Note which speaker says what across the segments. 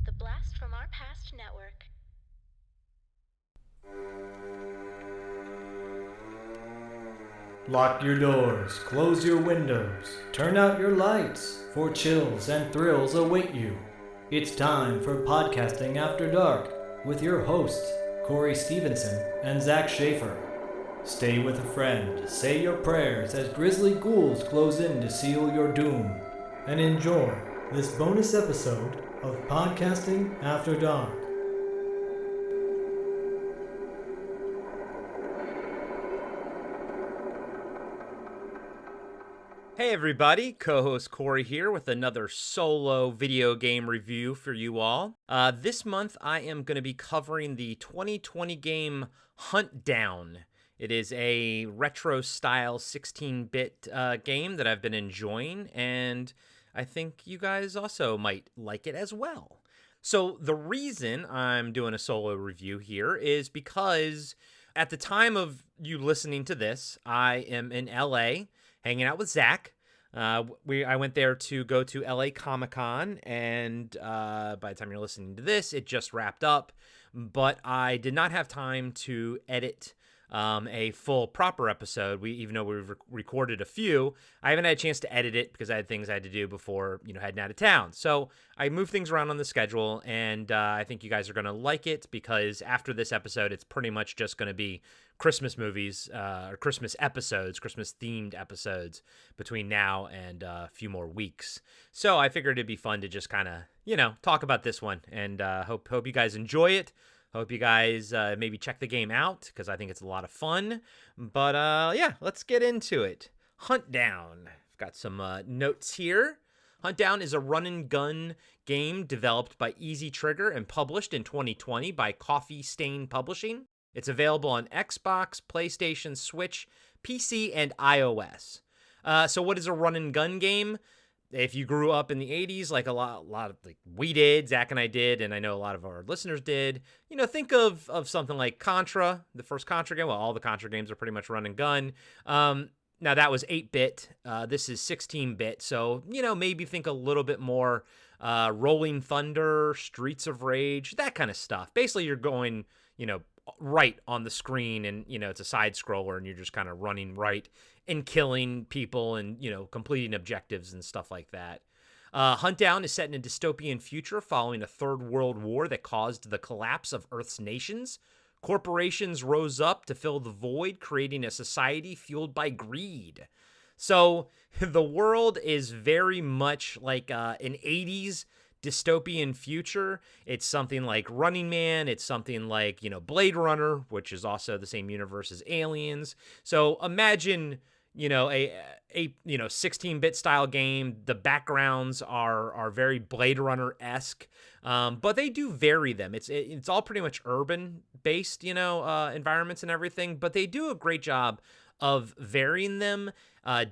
Speaker 1: The Blast from Our Past Network.
Speaker 2: Lock your doors, close your windows, turn out your lights, for chills and thrills await you. It's time for Podcasting After Dark with your hosts, Corey Stevenson and Zach Schaefer. Stay with a friend, say your prayers as grisly ghouls close in to seal your doom, and enjoy this bonus episode of Podcasting After Dark.
Speaker 3: Hey everybody, co-host Corey here with another solo video game review for you all. This month I am going to be covering the 2020 game Huntdown. It is a retro-style 16-bit game that I've been enjoying, and I think you guys also might like it as well. So the reason I'm doing a solo review here is because at the time of you listening to this, I am in LA hanging out with Zach. I went there to go to LA Comic-Con, and by the time you're listening to this, it just wrapped up. But I did not have time to edit a full proper episode. Even though we've recorded a few, I haven't had a chance to edit it because I had things I had to do before, heading out of town. So I moved things around on the schedule, and I think you guys are going to like it because after this episode, it's pretty much just going to be Christmas movies or Christmas episodes, Christmas themed episodes between now and a few more weeks. So I figured it'd be fun to just kind of, talk about this one, and hope you guys enjoy it. Hope you guys maybe check the game out because I think it's a lot of fun. But yeah, let's get into it. Huntdown. I've got some notes here. Huntdown is a run-and-gun game developed by Easy Trigger and published in 2020 by Coffee Stain Publishing. It's available on Xbox, PlayStation, Switch, PC, and iOS. So what is a run-and-gun game? If you grew up in the 80s, like a lot of like we did, Zach and I did, and I know a lot of our listeners did, think of something like Contra, the first Contra game. Well, all the Contra games are pretty much run and gun. Now that was 8-bit. This is 16-bit. So, maybe think a little bit more Rolling Thunder, Streets of Rage, that kind of stuff. Basically, you're going, right on the screen, and it's a side scroller, and you're just kind of running right and killing people and completing objectives and stuff like that. Huntdown is set in a dystopian future following a third world war that caused the collapse of Earth's nations. Corporations rose up to fill the void, creating a society fueled by greed. So the world is very much like an 80s dystopian future. It's something like Running Man. It's something like, Blade Runner, which is also the same universe as Aliens. So imagine, a 16-bit style game. The backgrounds are very Blade Runner-esque, but they do vary them. It's all pretty much urban-based, environments and everything, but they do a great job of varying them.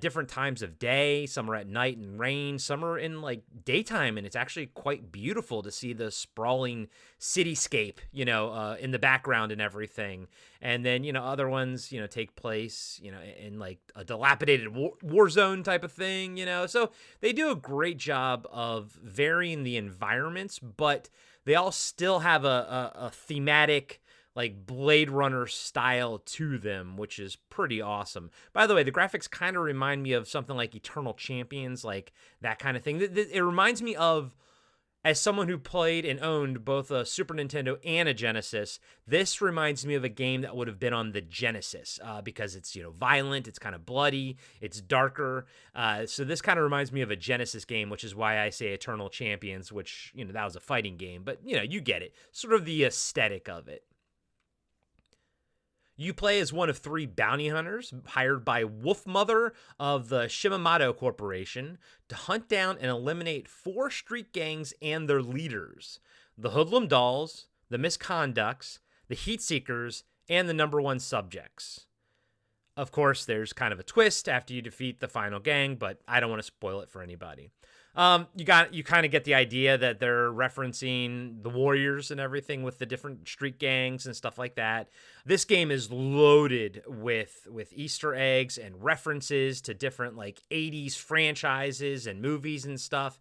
Speaker 3: Different times of day. Some are at night and rain. Some are in like daytime, and it's actually quite beautiful to see the sprawling cityscape, in the background and everything. And then, other ones, take place, in like a dilapidated war zone type of thing, So they do a great job of varying the environments, but they all still have a thematic, like Blade Runner style to them, which is pretty awesome. By the way, the graphics kind of remind me of something like Eternal Champions, like that kind of thing. It reminds me of, as someone who played and owned both a Super Nintendo and a Genesis, this reminds me of a game that would have been on the Genesis because it's, violent, it's kind of bloody, it's darker. So this kind of reminds me of a Genesis game, which is why I say Eternal Champions, which, that was a fighting game. But, you get it. Sort of the aesthetic of it. You play as one of 3 bounty hunters hired by Wolfmother of the Shimamoto Corporation to hunt down and eliminate 4 street gangs and their leaders: the Hoodlum Dolls, the Misconducts, the Heat Seekers, and the Number One Subjects. Of course, there's kind of a twist after you defeat the final gang, but I don't want to spoil it for anybody. You kind of get the idea that they're referencing the Warriors and everything with the different street gangs and stuff like that. This game is loaded with Easter eggs and references to different like 80s franchises and movies and stuff.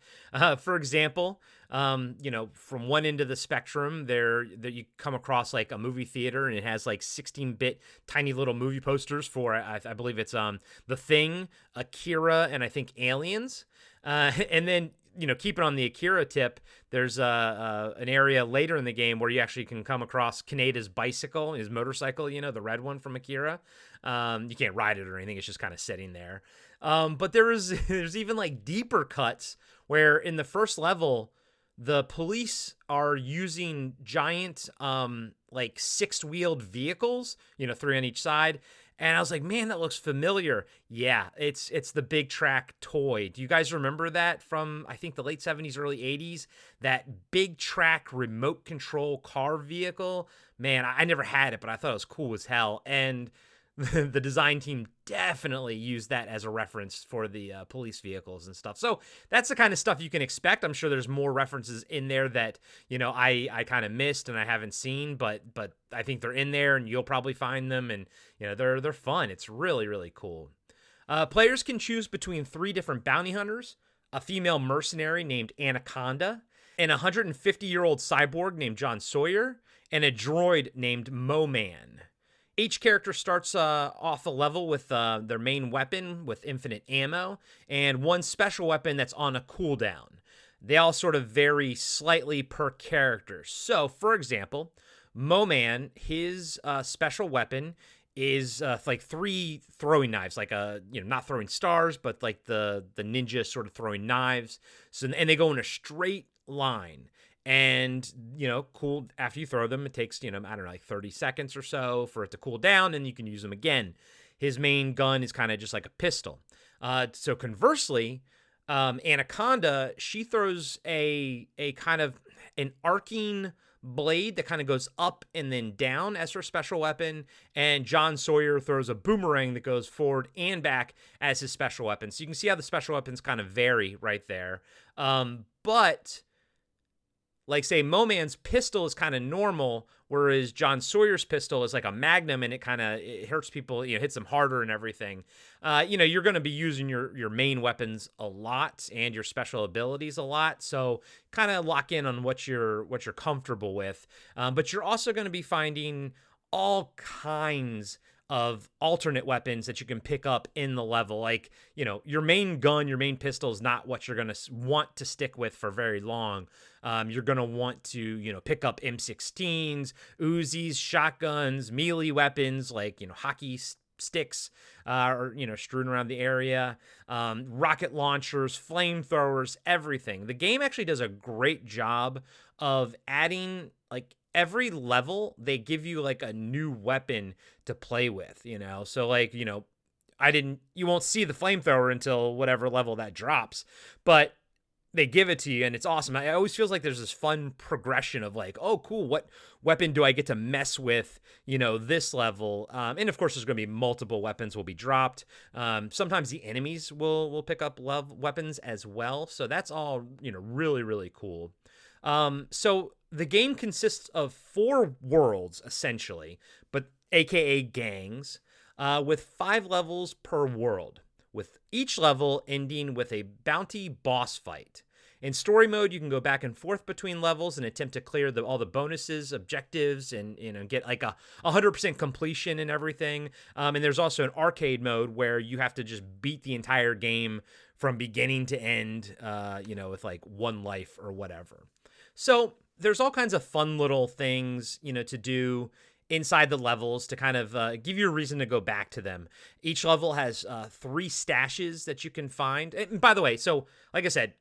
Speaker 3: For example, From one end of the spectrum, there you come across like a movie theater, and it has like 16-bit tiny little movie posters for I believe it's The Thing, Akira, and I think Aliens. And then keeping on the Akira tip, there's an area later in the game where you actually can come across Kaneda's bicycle, his motorcycle, the red one from Akira. You can't ride it or anything; it's just kind of sitting there. But there's even like deeper cuts where in the first level, the police are using giant like six-wheeled vehicles, 3 on each side. And I was like, man, that looks familiar. Yeah, it's the Big Track toy. Do you guys remember that from, I think, the late 70s, early 80s? That Big Track remote control car vehicle? Man, I never had it, but I thought it was cool as hell. And the design team definitely used that as a reference for the police vehicles and stuff. So that's the kind of stuff you can expect. I'm sure there's more references in there that, I kind of missed and I haven't seen, but I think they're in there and you'll probably find them, and, they're fun. It's really, really cool. Players can choose between 3 different bounty hunters, a female mercenary named Anaconda, and a 150-year-old cyborg named John Sawyer, and a droid named Mo-Man. Each character starts off a level with their main weapon with infinite ammo and one special weapon that's on a cooldown. They all sort of vary slightly per character. So, for example, Mo-Man, his special weapon is like 3 throwing knives, like not throwing stars, but like the ninja sort of throwing knives. So, and they go in a straight line. And, cool, after you throw them, it takes, I don't know, like 30 seconds or so for it to cool down, and you can use them again. His main gun is kind of just like a pistol. So conversely, Anaconda, she throws a kind of an arcing blade that kind of goes up and then down as her special weapon. And John Sawyer throws a boomerang that goes forward and back as his special weapon. So you can see how the special weapons kind of vary right there. But like, say, Mo-Man's pistol is kind of normal, whereas John Sawyer's pistol is like a magnum, and it hurts people, hits them harder and everything. You're going to be using your main weapons a lot and your special abilities a lot, so kind of lock in on what you're comfortable with. But you're also going to be finding all kinds of alternate weapons that you can pick up in the level. Like, your main gun, your main pistol is not what you're going to want to stick with for very long. You're going to want to, pick up M16s, Uzis, shotguns, melee weapons like, hockey sticks, or, strewn around the area, rocket launchers, flamethrowers, everything. The game actually does a great job of adding, like, every level they give you like a new weapon to play with, so like, you won't see the flamethrower until whatever level that drops, but they give it to you and it's awesome. I always feels like there's this fun progression of like, oh cool, what weapon do I get to mess with, this level? And of course there's going to be multiple weapons will be dropped. Sometimes the enemies will pick up weapons as well. So that's all, really, really cool. So the game consists of 4 worlds, essentially, but aka gangs, with 5 levels per world, with each level ending with a bounty boss fight. In story mode, you can go back and forth between levels and attempt to clear all the bonuses, objectives, and get like a 100% completion and everything. And there's also an arcade mode where you have to just beat the entire game from beginning to end, with like 1 life or whatever. So there's all kinds of fun little things, to do inside the levels to kind of give you a reason to go back to them. Each level has 3 stashes that you can find. And by the way, so like I said,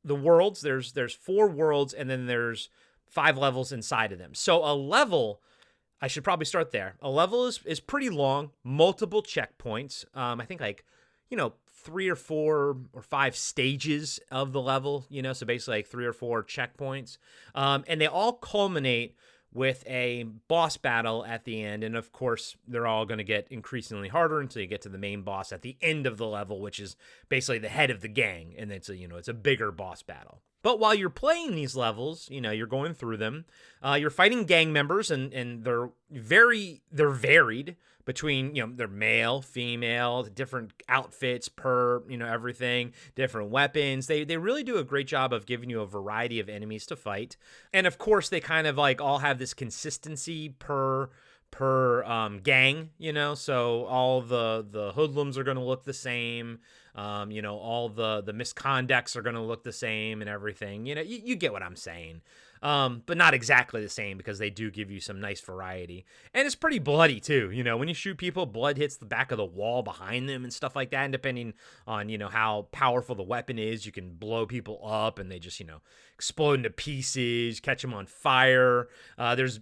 Speaker 3: the worlds, there's 4 worlds, and then there's 5 levels inside of them. So a level, I should probably start there. A level is pretty long, multiple checkpoints. I think like, 3 or 4 or 5 stages of the level, so basically like 3 or 4 checkpoints. And they all culminate with a boss battle at the end. And of course, they're all going to get increasingly harder until you get to the main boss at the end of the level, which is basically the head of the gang. And it's a bigger boss battle. But while you're playing these levels, you're going through them, you're fighting gang members, and they're varied between, they're male, female, different outfits per, everything, different weapons. They really do a great job of giving you a variety of enemies to fight. And of course, they kind of like all have this consistency per gang, so all the hoodlums are going to look the same. All the misconducts are going to look the same and everything. You get what I'm saying. But not exactly the same, because they do give you some nice variety. And it's pretty bloody too. When you shoot people, blood hits the back of the wall behind them and stuff like that. And depending on, how powerful the weapon is, you can blow people up and they just, explode into pieces, catch them on fire. There's,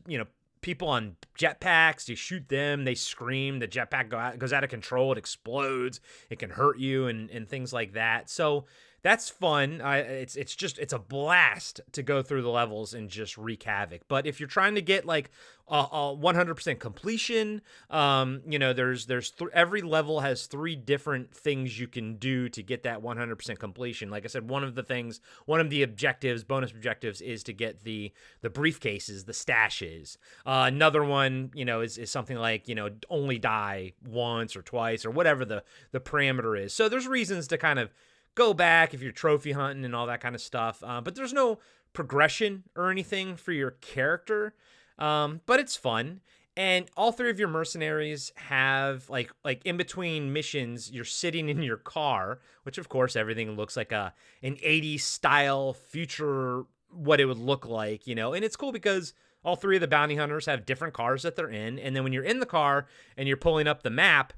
Speaker 3: people on jetpacks, you shoot them, they scream, the jetpack goes out of control, it explodes, it can hurt you and things like that. So that's fun. It's a blast to go through the levels and just wreak havoc. But if you're trying to get like a 100% completion, every level has 3 different things you can do to get that 100% completion. Like I said, one of the objectives, bonus objectives, is to get the briefcases, the stashes. Another one, is something like, only die once or twice or whatever the parameter is. So there's reasons to kind of go back if you're trophy hunting and all that kind of stuff. But there's no progression or anything for your character. But it's fun. And all 3 of your mercenaries have like in between missions, you're sitting in your car, which of course everything looks like an 80s style future, what it would look like, and it's cool because all 3 of the bounty hunters have different cars that they're in. And then when you're in the car and you're pulling up the map,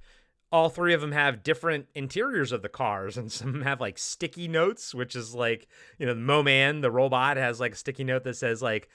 Speaker 3: all 3 of them have different interiors of the cars, and some have like sticky notes, which is like, the Moman, the robot, has like a sticky note that says like,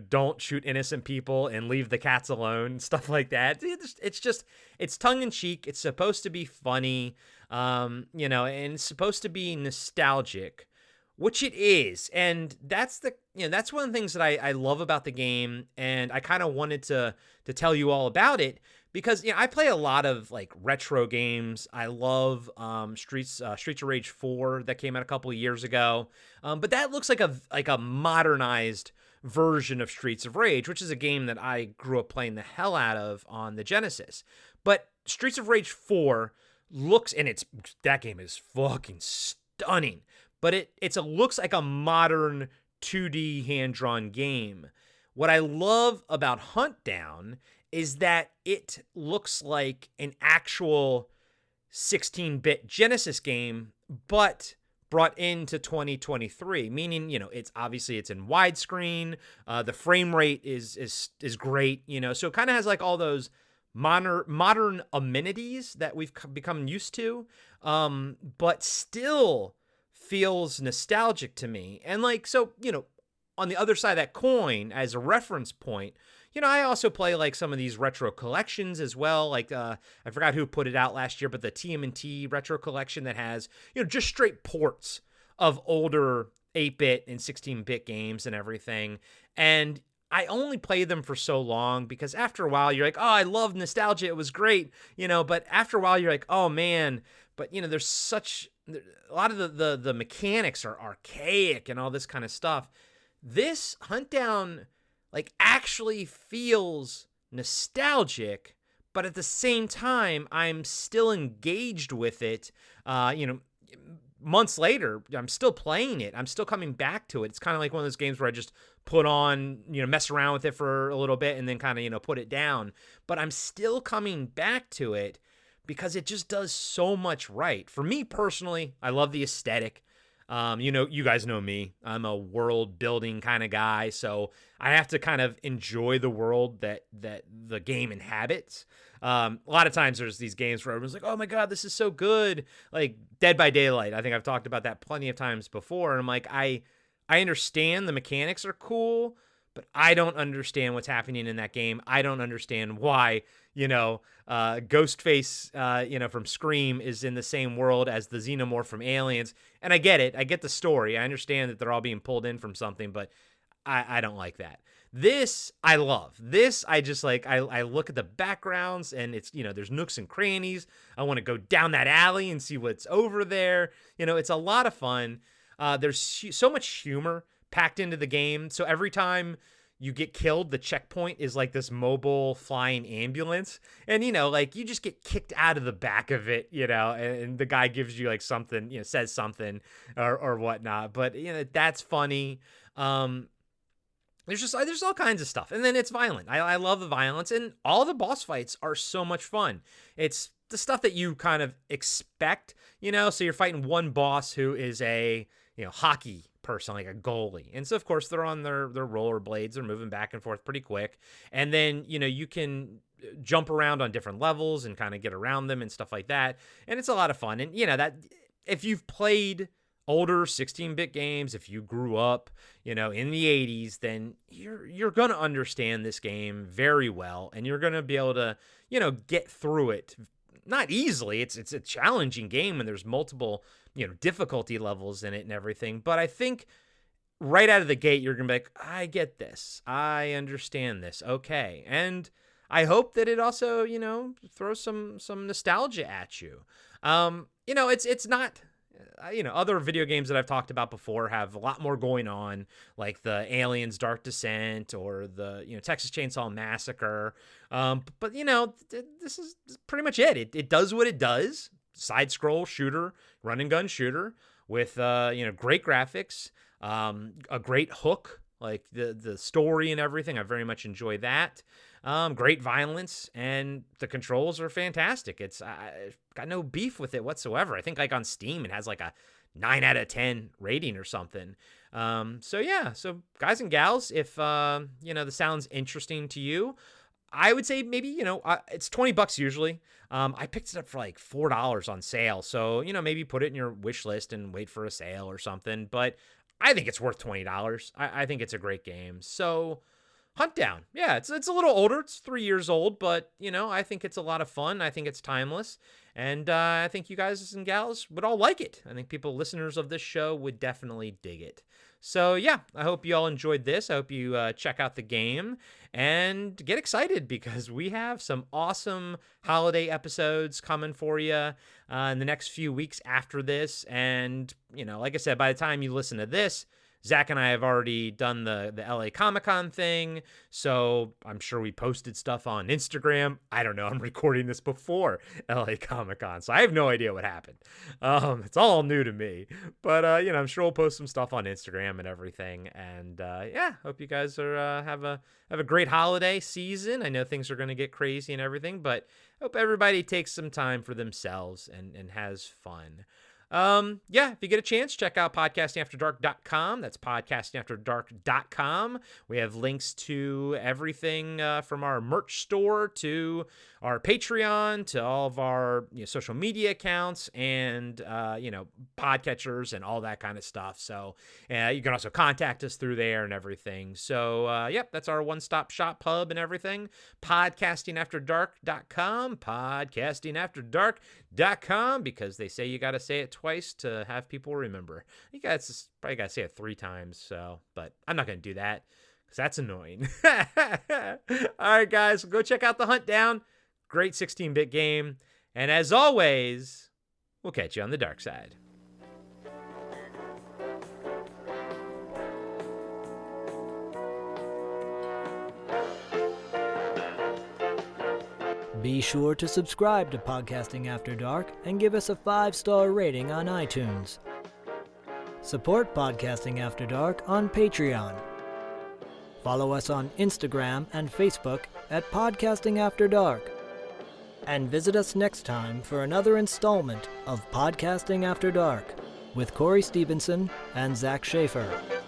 Speaker 3: don't shoot innocent people and leave the cats alone, stuff like that. It's tongue in cheek. It's supposed to be funny, and it's supposed to be nostalgic, which it is. And that's that's one of the things that I love about the game. And I kind of wanted to tell you all about it, because I play a lot of like retro games. I love Streets of Rage 4 that came out a couple of years ago, but that looks like a modernized version of Streets of Rage, which is a game that I grew up playing the hell out of on the Genesis. But Streets of Rage 4 looks, and that game is fucking stunning, but it looks like a modern 2D hand-drawn game. What I love about Huntdown is that it looks like an actual 16-bit Genesis game, but brought into 2023, meaning, it's obviously it's in widescreen. The frame rate is great, so it kind of has like all those modern amenities that we've become used to, but still feels nostalgic to me. And like, so, on the other side of that coin, as a reference point, I also play like some of these retro collections as well. Like, I forgot who put it out last year, but the TMNT retro collection that has, just straight ports of older 8-bit and 16-bit games and everything. And I only play them for so long, because after a while you're like, oh, I love nostalgia, it was great, but after a while you're like, oh man, but there's a lot of the mechanics are archaic and all this kind of stuff. This Huntdown like actually feels nostalgic, but at the same time, I'm still engaged with it. Months later, I'm still playing it. I'm still coming back to it. It's kind of like one of those games where I just put on, mess around with it for a little bit and then kind of, put it down. But I'm still coming back to it because it just does so much right. For me personally, I love the aesthetic. You guys know me. I'm a world building kind of guy, so I have to kind of enjoy the world that the game inhabits. A lot of times there's these games where everyone's like, oh my God, this is so good. Like Dead by Daylight. I think I've talked about that plenty of times before. And I'm like, I understand the mechanics are cool, but I don't understand what's happening in that game. I don't understand why, Ghostface, from Scream is in the same world as the Xenomorph from Aliens. And I get it. I get the story. I understand that they're all being pulled in from something, but I don't like that. This, I love. This, I just like, I look at the backgrounds and it's, there's nooks and crannies. I want to go down that alley and see what's over there. It's a lot of fun. There's so much humor packed into the game. So every time you get killed, the checkpoint is like this mobile flying ambulance. And, like you just get kicked out of the back of it, and the guy gives you like something, says something or whatnot. But, that's funny. There's all kinds of stuff. And then it's violent. I love the violence, and all the boss fights are so much fun. It's the stuff that you kind of expect, so you're fighting one boss who is a, hockey person, like a goalie. And so of course they're on their rollerblades, they're moving back and forth pretty quick. And then, you can jump around on different levels and kind of get around them and stuff like that. And it's a lot of fun. And, that if you've played older 16-bit games, if you grew up, in the 80s, then you're going to understand this game very well, and you're going to be able to, get through it. Not easily. It's a challenging game, and there's multiple, difficulty levels in it and everything. But I think right out of the gate, you're going to be like, I get this. I understand this. Okay. And I hope that it also, throws some nostalgia at you. It's not... other video games that I've talked about before have a lot more going on, like the Aliens Dark Descent or the, Texas Chainsaw Massacre. But this is pretty much it. It does what it does. Side scroll shooter, run and gun shooter with, great graphics, a great hook, like the story and everything. I very much enjoy that. Great violence, and the controls are fantastic. I've got no beef with it whatsoever. I think like on Steam, it has like a 9 out of 10 rating or something. So guys and gals, if, the sounds interesting to you, I would say maybe, it's $20 usually. I picked it up for like $4 on sale. So, maybe put it in your wish list and wait for a sale or something. But I think it's worth $20. I think it's a great game. So Huntdown. Yeah, it's a little older. It's 3 years old, but, I think it's a lot of fun. I think it's timeless. And I think you guys and gals would all like it. I think listeners of this show would definitely dig it. So, yeah, I hope you all enjoyed this. I hope you check out the game and get excited, because we have some awesome holiday episodes coming for you in the next few weeks after this. And, like I said, by the time you listen to this, Zach and I have already done the LA Comic-Con thing, so I'm sure we posted stuff on Instagram. I don't know. I'm recording this before LA Comic-Con, so I have no idea what happened. It's all new to me. But, I'm sure we'll post some stuff on Instagram and everything. And, hope you guys are have a great holiday season. I know things are going to get crazy and everything, but hope everybody takes some time for themselves and has fun. If you get a chance, check out podcastingafterdark.com. That's podcastingafterdark.com. We have links to everything from our merch store to our Patreon to all of our social media accounts and podcatchers and all that kind of stuff. So you can also contact us through there and everything. So that's our one-stop shop hub and everything. Podcastingafterdark.com, podcastingafterdark.com, because they say you got to say it twice to have people remember. You guys probably got to say it 3 times. So, but I'm not going to do that because that's annoying. All right, guys, go check out the Huntdown. Great 16-bit game. And as always, we'll catch you on the dark side.
Speaker 2: Be sure to subscribe to Podcasting After Dark and give us a 5-star rating on iTunes. Support Podcasting After Dark on Patreon. Follow us on Instagram and Facebook at Podcasting After Dark. And visit us next time for another installment of Podcasting After Dark with Corey Stevenson and Zach Schaefer.